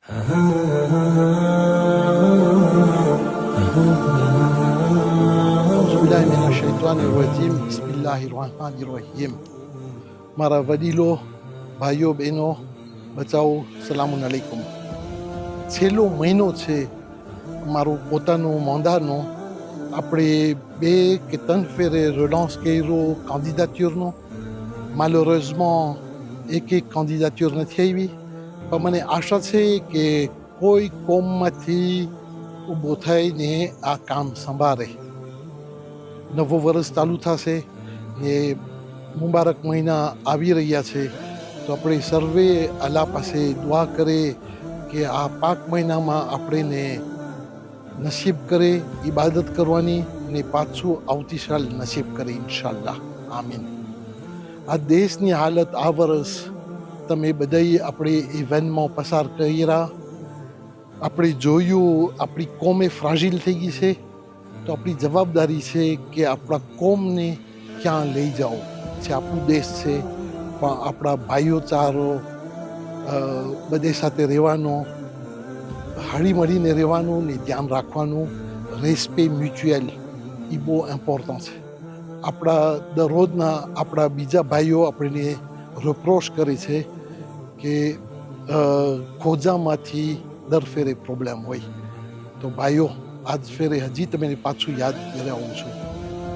औज़ुबिल्लाहिमिनश्शैतानिर्रजीम बिस्मिल्लाहिर्रहमानिर्रहीम। મારા વડીલો, ભાઈઓ, બહેનો, બચાવો, સલામુન અલૈકુમ. છેલ્લો મહિનો છે મારું પોતાનું મોંધાનો. આપણે 2 કે 3 ફેરે રિલાન્સ કર્યો કેન્ડિડેચ્યોરનો. માલોરેઝમાં એક કેન્ડિડેચ્યોર નથી આવી, પણ મને આશા છે કે કોઈ કોમમાંથી ઊભો થઈને આ કામ સંભાળે. નવો વર્ષ ચાલુ થશે ને મુબારક મહિના આવી રહ્યા છે, તો આપણે સર્વે અલ્લાહ પાસે દુઆ કરે કે આ પાક મહિનામાં આપણને નસીબ કરે ઇબાદત કરવાની ને પાછું આવતી સાલ નસીબ કરે ઇન્શાલ્લાહ. આમીન. આ દેશની હાલત આ વર્ષ તમે બધાએ આપણે ઇવેન્ટમાં પસાર કર્યા. આપણે જોયું આપણી કોમે ફ્રાજિલ થઈ ગઈ છે, તો આપણી જવાબદારી છે કે આપણા કોમને ક્યાં લઈ જાઓ. છે આપણું દેશ છે, પણ આપણા ભાઈઓચારો બધે સાથે રહેવાનો, હળી મળીને રહેવાનું ને ધ્યાન રાખવાનું. રેસ્પે મ્યુચ્યુઅલ એ બહુ ઇમ્પોર્ટન્ટ છે. આપણા દરરોજના આપણા બીજા ભાઈઓ આપણને રિપ્રોચ કરે છે કે ખોજામાંથી દર ફેરે પ્રોબ્લેમ હોય. તો ભાઈઓ, આજ ફેરે હજી તમને પાછું યાદ કરાવું છું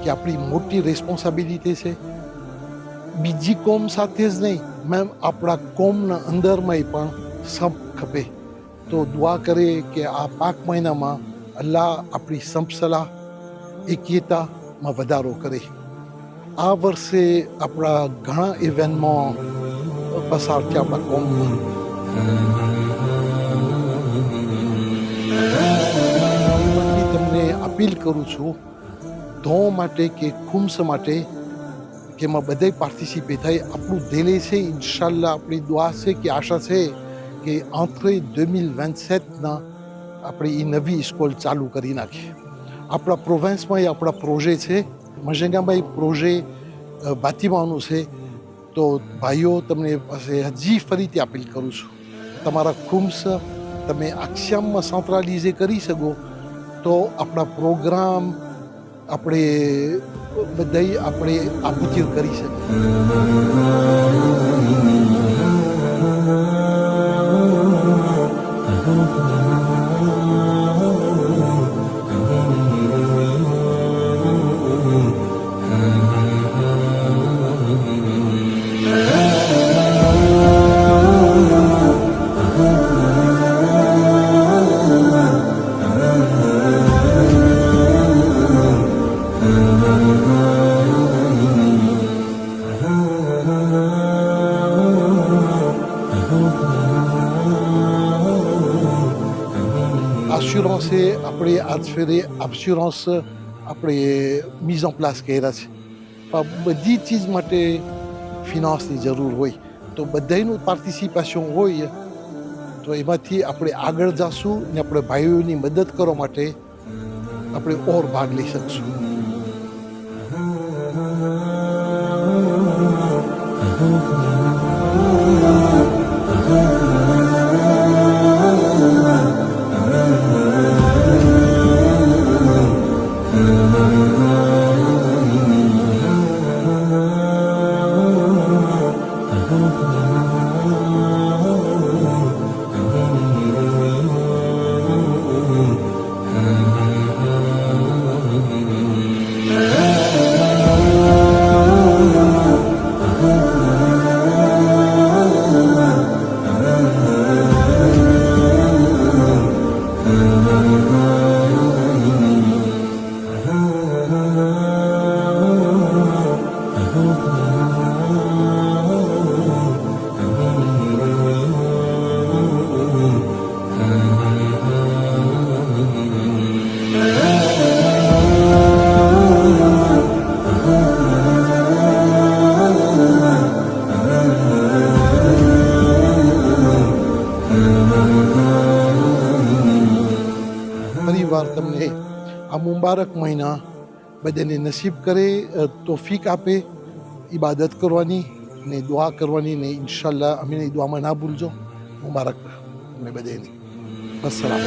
કે આપણી મોટી રિસ્પોન્સિબિલિટી છે. બીજી કોમ સાથે જ નહીં, મેમ આપણા કોમના અંદરમાંય પણ સંપ ખપે. તો દુઆ કરે કે આ પાક મહિનામાં અલ્લાહ આપણી સંપસલા એકતામાં વધારો કરે. આ વર્ષે આપણા ઘણા ઇવેન્ટમાં પસાર છે આપણા કોમમાં. તમને અપીલ કરું છું ધો માટે કે ખુમ્સ માટે કે એમાં બધે પાર્ટિસિપેટ થાય. આપણું દિલે છે ઇન્શાલ્લાહ, આપણી દુઆ છે કે આશા છે કે entre 2027ના આપણે એ નવી સ્કૂલ ચાલુ કરી નાખીએ. આપણા પ્રોવિન્સમાં એ આપણા પ્રોજે છે. મઝંગામાં એ પ્રોજે બાતીમાનું છે. તો ભાઈઓ, તમને પાસે હજી ફરીથી અપીલ કરું છું, તમારા ખુમ્સ તમે આક્ષામમાં સેન્ટ્રાલિઝે કરી શકો તો આપણા પ્રોગ્રામ આપણે બધાય આપણે આબુતિર કરી શકીએ. આશ્યુરન્સે આપણે આજ ફેરે આશ્યુરન્સ આપણે મીઝ ઓન પ્લાસ કર્યા છે. પણ બધી ચીજ માટે ફિનાન્સની જરૂર હોય, તો બધાનું પાર્ટિસિપેશન હોય તો એમાંથી આપણે આગળ જઈશું ને આપણે ભાઈઓની મદદ કરવા માટે આપણે ઓર ભાગ લઈ શકશું. પરિવાર તમને આ મુબારક મહિના બધાને નસીબ કરે, તોફીક આપે ઇબાદત કરવાની ને દુઆ કરવાની ને ઇન્શાલ્લાહ અમીની દુઆમાં ના ભૂલજો. મુબારક. અમે બધાની. અસલામ.